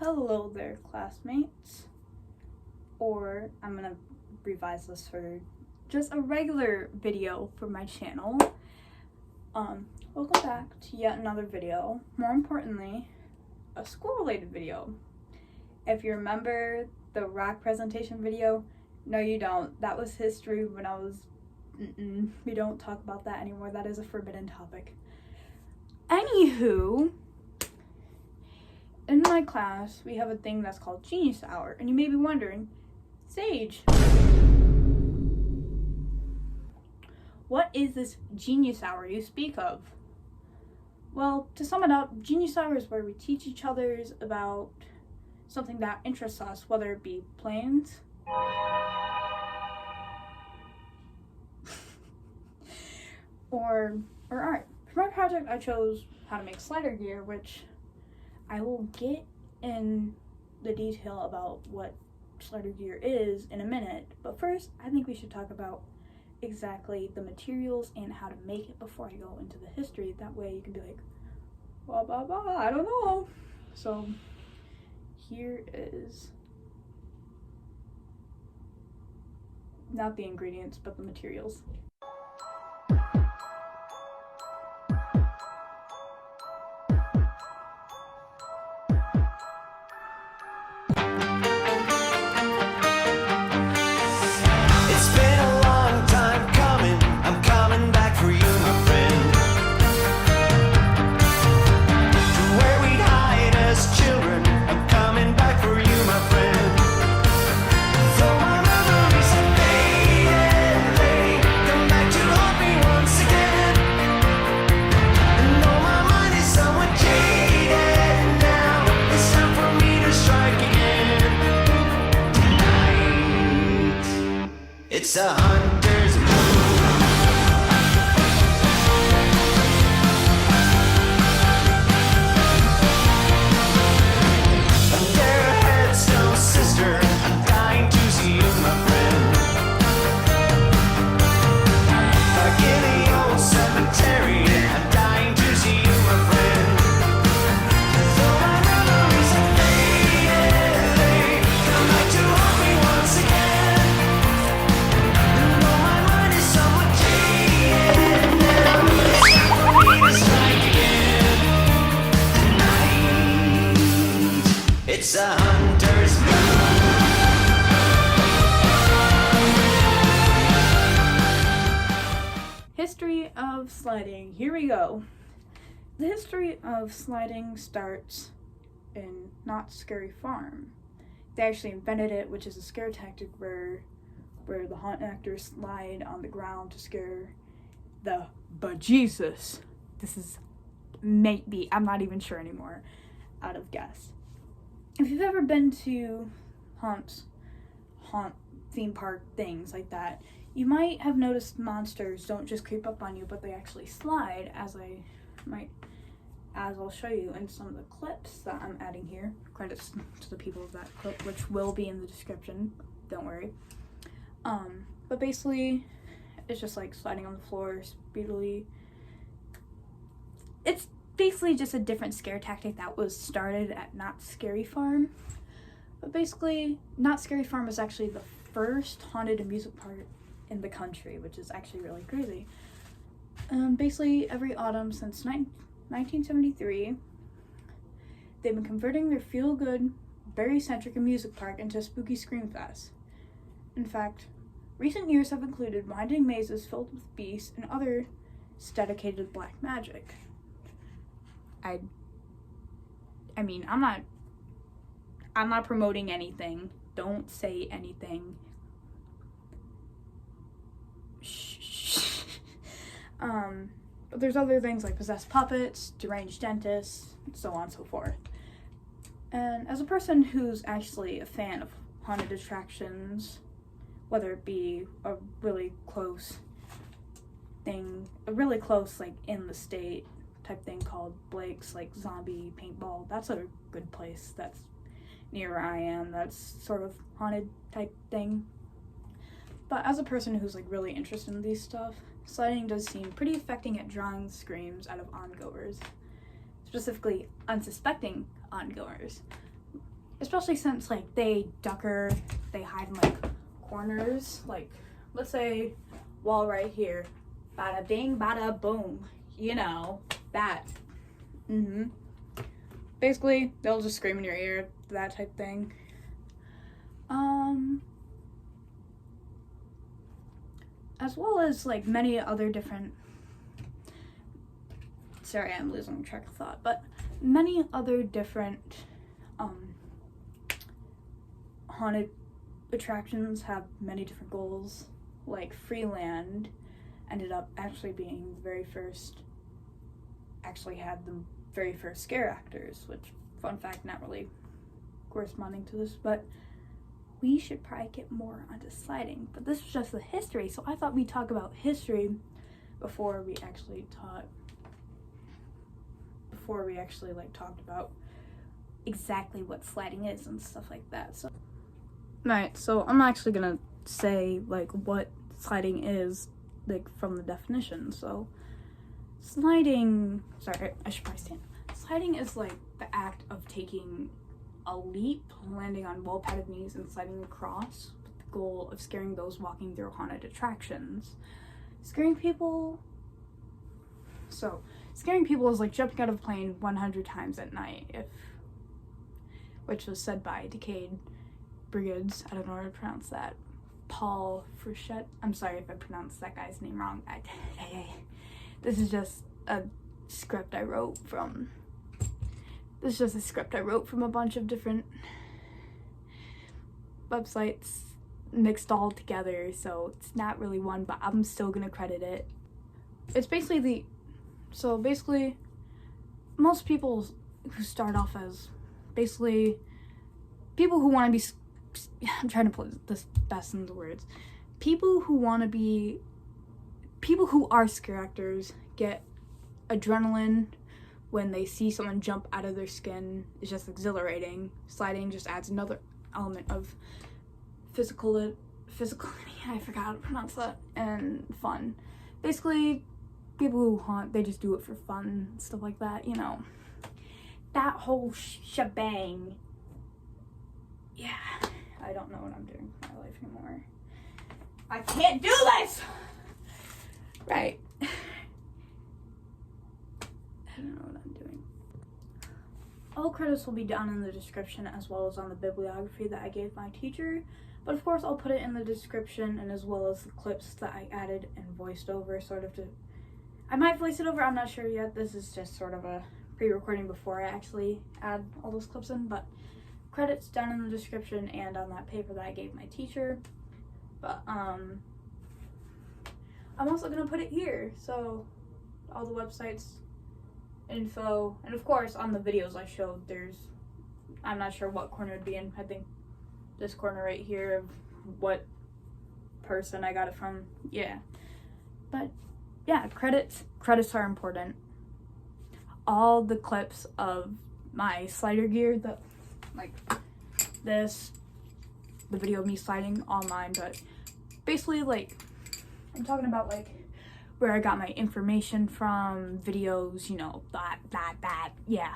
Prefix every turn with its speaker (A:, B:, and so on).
A: Hello there, classmates. Or I'm gonna revise this for just a regular video for my channel. Welcome back to yet another video. More importantly, a school-related video. If you remember the rock presentation video, no you don't. That was history when I was, we don't talk about that anymore. That is a forbidden topic. Anywho, in my class, we have a thing that's called Genius Hour, and you may be wondering, Sage, what is this Genius Hour you speak of? Well, to sum it up, Genius Hour is where we teach each other about something that interests us, whether it be planes, or art. For my project, I chose how to make slider gear, which I will get in the detail about what slider gear is in a minute, but first I think we should talk about exactly the materials and how to make it before I go into the history. That way you can be like, blah blah blah, I don't know. So here is not the ingredients but the materials.
B: It's a hunter's moon. Under a headstone, sister, I'm dying to see you, my friend. Back in the old cemetery, I'm dying to see you, my friend. Though my memories have faded, they come back to haunt me once again. It's a hunter's moon.
A: History of sliding. Here we go. The history of sliding starts in Knott's Scary Farm. They actually invented it, which is a scare tactic where the haunt actors slide on the ground to scare the bejesus. This is maybe, I'm not even sure anymore, out of guess. If you've ever been to haunt theme park things like that, you might have noticed monsters don't just creep up on you, but they actually slide, as I'll show you in some of the clips that I'm adding here. Credits to the people of that clip, which will be in the description, don't worry. But basically, it's just like sliding on the floor speedily. It's basically just a different scare tactic that was started at Knott's Scary Farm. But basically, Knott's Scary Farm was actually the first haunted amusement park in the country, which is actually really crazy. Basically, every autumn since 1973, they've been converting their feel-good, berry-centric amusement park into a spooky scream fest. In fact, recent years have included winding mazes filled with beasts and other dedicated black magic. I mean, I'm not promoting anything. Don't say anything. Shh. But there's other things like possessed puppets, deranged dentists, so on and so forth. And as a person who's actually a fan of haunted attractions, whether it be a really close like in the state type thing called Blake's, like zombie paintball, that's a good place that's near where I am, that's sort of haunted type thing. But as a person who's like really interested in these stuff, sliding does seem pretty effective at drawing screams out of ongoers, specifically unsuspecting ongoers. especially since like they hide in like corners, like let's say wall right here, bada bing bada boom, you know, that. Basically they'll just scream in your ear, that type thing. As well as like many other different, sorry, I'm losing track of thought, but many other different haunted attractions have many different goals. Like Freeland ended up actually being the very first, actually had the very first scare actors, which, fun fact, not really corresponding to this, but we should probably get more onto sliding. But this was just the history, so I thought we'd talk about history before we actually like talked about exactly what sliding is and stuff like that. So right, so I'm actually gonna say like what sliding is, like from the definition. So sliding, sorry, I should probably stand. Sliding is like the act of taking a leap, landing on well-padded knees and sliding across with the goal of scaring those walking through haunted attractions. Scaring people is like jumping out of a plane 100 times at night, which was said by Decade Brigades, I don't know how to pronounce that, Paul Frechette. I'm sorry if I pronounced that guy's name wrong. This is just a script I wrote from a bunch of different websites mixed all together, so it's not really one, but I'm still gonna credit it. It's basically most people who start off as basically people who want to be, I'm trying to put this best into words, people who are scare actors get adrenaline when they see someone jump out of their skin. It's just exhilarating. Sliding just adds another element of physicality, I forgot how to pronounce that, and fun. Basically, people who haunt, they just do it for fun, stuff like that, you know. That whole shebang. Yeah, I don't know what I'm doing with my life anymore. I can't do this! Right. I don't know what I'm doing. All credits will be down in the description as well as on the bibliography that I gave my teacher. But of course I'll put it in the description, and as well as the clips that I added and voiced over, sort of to... I might voice it over, I'm not sure yet. This is just sort of a pre-recording before I actually add all those clips in, but credits down in the description and on that paper that I gave my teacher. But I'm also gonna put it here, so all the websites, info, and of course on the videos I showed, I'm not sure what corner it'd be in. I think this corner right here of what person I got it from. Yeah, but yeah, credits are important. All the clips of my slider gear, like this, the video of me sliding, all mine, but basically like I'm talking about like where I got my information from, videos, you know, that, yeah.